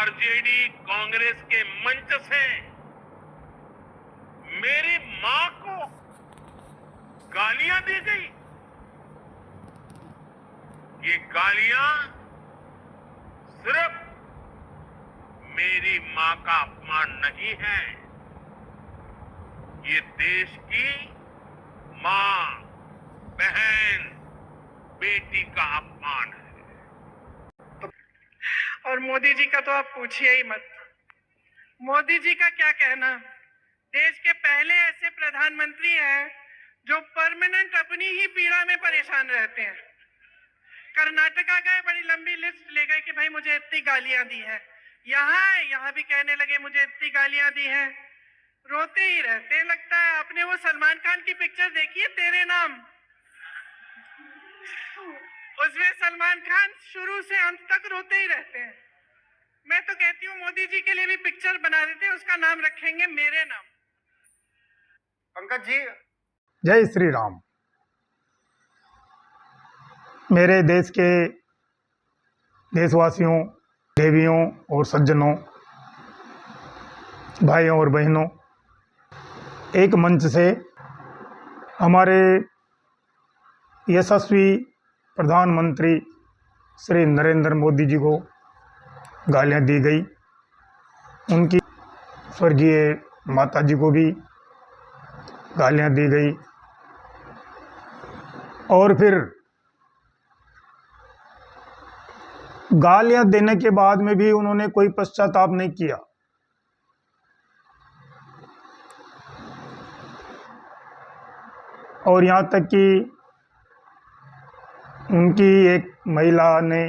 RJD Congress के मंच से मेरी मां को गालियां दी गई। ये गालियां सिर्फ मेरी मां का अपमान नहीं है, ये देश की मां, बहन, बेटी का अपमान है। और मोदी जी का तो आप पूछिए ही मत। मोदी जी का क्या कहना, देश के पहले ऐसे प्रधानमंत्री हैं जो परमानेंट अपनी ही पीड़ा में परेशान रहते हैं। कर्नाटका गए, बड़ी लंबी लिस्ट ले गए कि भाई मुझे इतनी गालियां दी हैं। यहाँ भी कहने लगे मुझे इतनी गालियां दी हैं। रोते ही रहते। लगता है आपने वो सलमान खान की पिक्चर देखी है तेरे नाम, उसमें सलमान खान शुरू से अंत तक रोते ही रहते हैं। मैं तो कहती हूँ मोदी जी के लिए भी पिक्चर बना देते हैं, उसका नाम रखेंगे मेरे नाम। पंकज जी, जय श्री राम। मेरे देश के देशवासियों, देवियों और सज्जनों, भाइयों और बहनों, एक मंच से हमारे यशस्वी प्रधानमंत्री श्री नरेंद्र मोदी जी को गालियां दी गई। उनकी स्वर्गीय माता जी को भी गालियां दी गई। और फिर गालियां देने के बाद में भी उन्होंने कोई पश्चाताप नहीं किया। और यहाँ तक कि उनकी एक महिला ने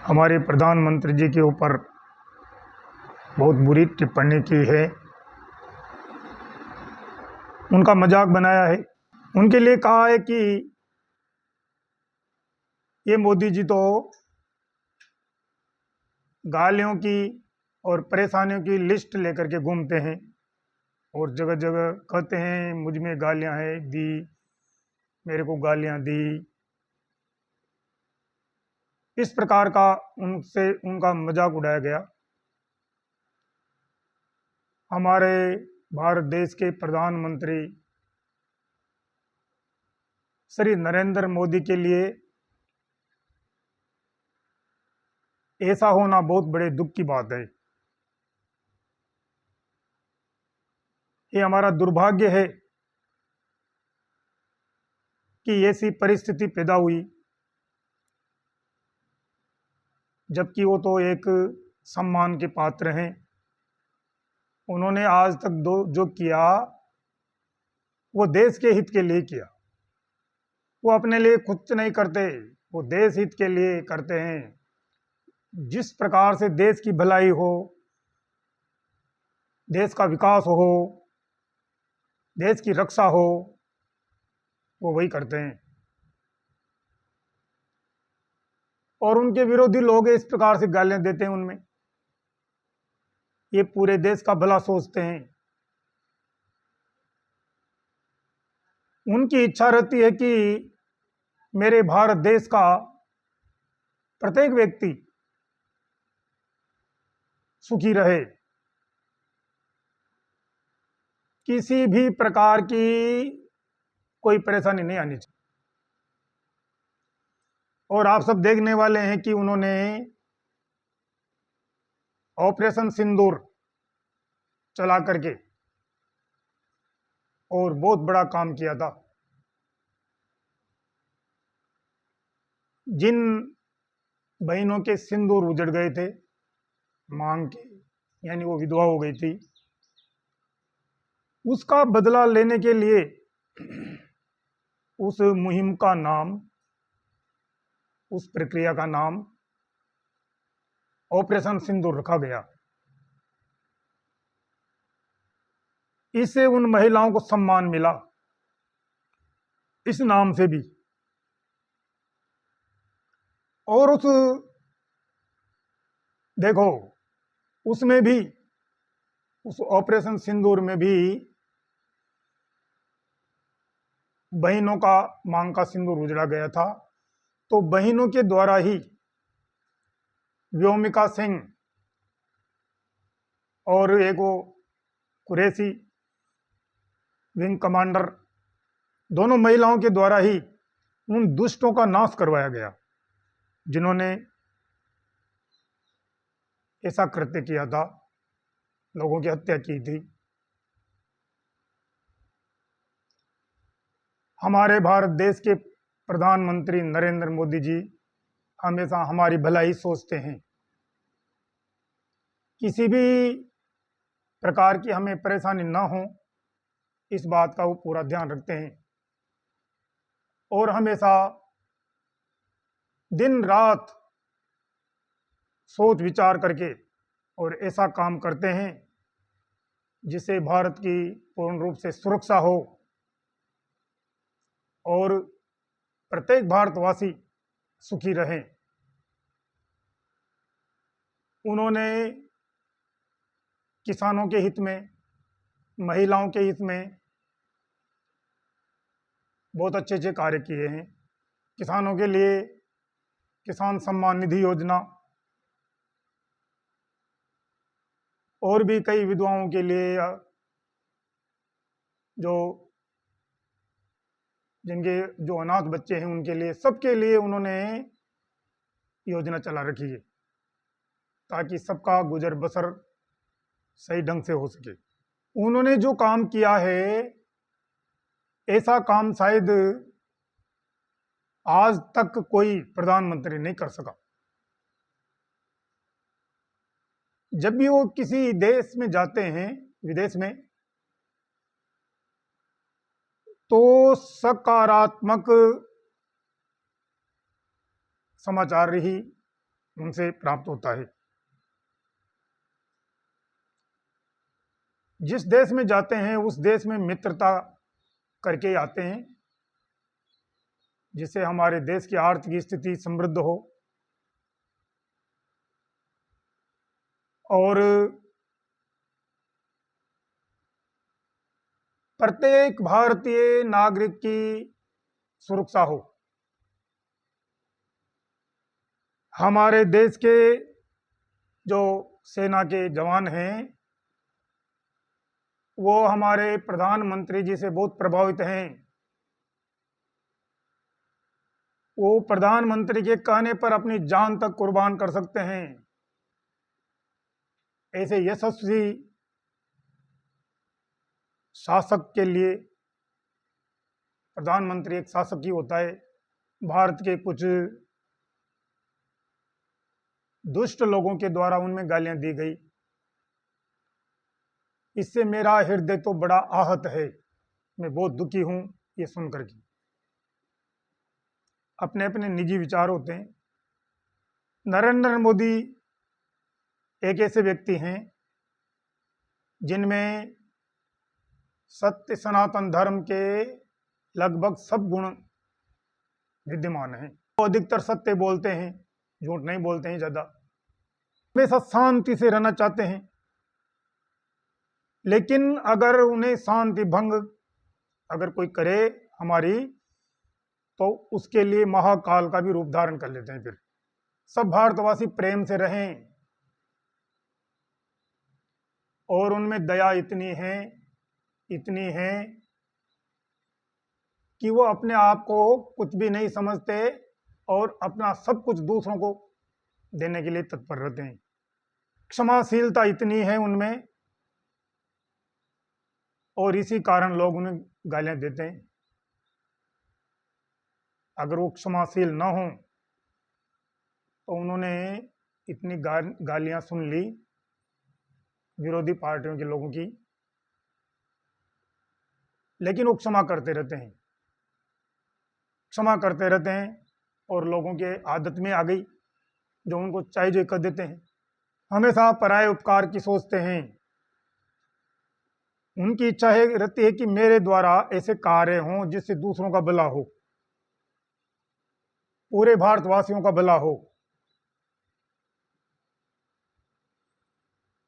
हमारे प्रधानमंत्री जी के ऊपर बहुत बुरी टिप्पणी की है, उनका मजाक बनाया है। उनके लिए कहा है कि ये मोदी जी तो गालियों की और परेशानियों की लिस्ट लेकर के घूमते हैं और जगह जगह कहते हैं मुझ में गालियां हैं दी, मेरे को गालियां दी। इस प्रकार का उनसे उनका मजाक उड़ाया गया। हमारे भारत देश के प्रधानमंत्री श्री नरेंद्र मोदी के लिए ऐसा होना बहुत बड़े दुख की बात है। ये हमारा दुर्भाग्य है कि ऐसी परिस्थिति पैदा हुई, जबकि वो तो एक सम्मान के पात्र हैं। उन्होंने आज तक जो किया वो देश के हित के लिए किया। वो अपने लिए कुछ नहीं करते, वो देश हित के लिए करते हैं। जिस प्रकार से देश की भलाई हो, देश का विकास हो, देश की रक्षा हो, वो वही करते हैं। और उनके विरोधी लोग इस प्रकार से गालियां देते हैं उनमें, ये पूरे देश का भला सोचते हैं। उनकी इच्छा रहती है कि मेरे भारत देश का प्रत्येक व्यक्ति सुखी रहे, किसी भी प्रकार की कोई परेशानी नहीं आनी चाहिए। और आप सब देखने वाले हैं कि उन्होंने ऑपरेशन सिंदूर चला करके और बहुत बड़ा काम किया था। जिन बहनों के सिंदूर उजड़ गए थे मांग के, यानी वो विधवा हो गई थी, उसका बदला लेने के लिए उस मुहिम का नाम, उस प्रक्रिया का नाम ऑपरेशन सिंदूर रखा गया। इससे उन महिलाओं को सम्मान मिला, इस नाम से भी। और देखो उसमें भी, उस ऑपरेशन सिंदूर में भी बहनों का मांग का सिंदूर उजड़ा गया था। तो बहनों के द्वारा ही व्योमिका सिंह और एक वो कुरैशी विंग कमांडर, दोनों महिलाओं के द्वारा ही उन दुष्टों का नाश करवाया गया जिन्होंने ऐसा कृत्य किया था, लोगों की हत्या की थी। हमारे भारत देश के प्रधानमंत्री नरेंद्र मोदी जी हमेशा हमारी भलाई सोचते हैं। किसी भी प्रकार की हमें परेशानी ना हो, इस बात का वो पूरा ध्यान रखते हैं और हमेशा दिन रात सोच विचार करके और ऐसा काम करते हैं जिससे भारत की पूर्ण रूप से सुरक्षा हो और प्रत्येक भारतवासी सुखी रहे। उन्होंने किसानों के हित में, महिलाओं के हित में बहुत अच्छे अच्छे कार्य किए हैं। किसानों के लिए किसान सम्मान निधि योजना और भी कई विधवाओं के लिए, जिनके जो अनाथ बच्चे हैं उनके लिए, सबके लिए उन्होंने योजना चला रखी है ताकि सबका गुजर बसर सही ढंग से हो सके। उन्होंने जो काम किया है ऐसा काम शायद आज तक कोई प्रधानमंत्री नहीं कर सका। जब भी वो किसी देश में जाते हैं, विदेश में, तो सकारात्मक समाचार ही उनसे प्राप्त होता है। जिस देश में जाते हैं उस देश में मित्रता करके आते हैं जिससे हमारे देश की आर्थिक स्थिति समृद्ध हो और प्रत्येक भारतीय नागरिक की सुरक्षा हो। हमारे देश के जो सेना के जवान हैं वो हमारे प्रधानमंत्री जी से बहुत प्रभावित हैं। वो प्रधानमंत्री के कहने पर अपनी जान तक कुर्बान कर सकते हैं। ऐसे यशस्वी शासक के लिए प्रधानमंत्री एक शासक ही होता है। भारत के कुछ दुष्ट लोगों के द्वारा उनमें गालियां दी गई, इससे मेरा हृदय तो बड़ा आहत है। मैं बहुत दुखी हूं ये सुनकर के। अपने अपने निजी विचार होते हैं। नरेंद्र मोदी एक ऐसे व्यक्ति हैं जिनमें सत्य सनातन धर्म के लगभग सब गुण विद्यमान हैं। वो अधिकतर सत्य बोलते हैं, झूठ नहीं बोलते हैं ज़्यादा। हमेशा शांति से रहना चाहते हैं, लेकिन अगर उन्हें शांति भंग अगर कोई करे हमारी, तो उसके लिए महाकाल का भी रूप धारण कर लेते हैं। फिर सब भारतवासी प्रेम से रहें और उनमें दया इतनी है कि वो अपने आप को कुछ भी नहीं समझते और अपना सब कुछ दूसरों को देने के लिए तत्पर रहते हैं। क्षमाशीलता इतनी है उनमें और इसी कारण लोग उन्हें गालियां देते हैं। अगर वो क्षमाशील ना हो तो उन्होंने इतनी गालियां सुन ली विरोधी पार्टियों के लोगों की, लेकिन वो क्षमा करते रहते हैं और लोगों के आदत में आ गई जो उनको चाहिए कर देते हैं। हमेशा पराये उपकार की सोचते हैं। उनकी इच्छा रहती है कि मेरे द्वारा ऐसे कार्य हों जिससे दूसरों का भला हो, पूरे भारतवासियों का भला हो।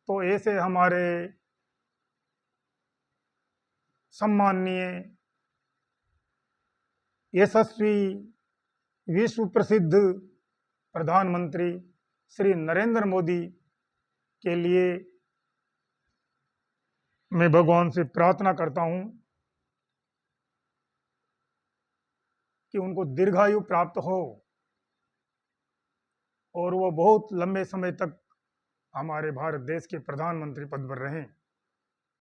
तो ऐसे हमारे सम्माननीय यशस्वी विश्व प्रसिद्ध प्रधानमंत्री श्री नरेंद्र मोदी के लिए मैं भगवान से प्रार्थना करता हूं कि उनको दीर्घायु प्राप्त हो और वो बहुत लंबे समय तक हमारे भारत देश के प्रधानमंत्री पद पर रहें।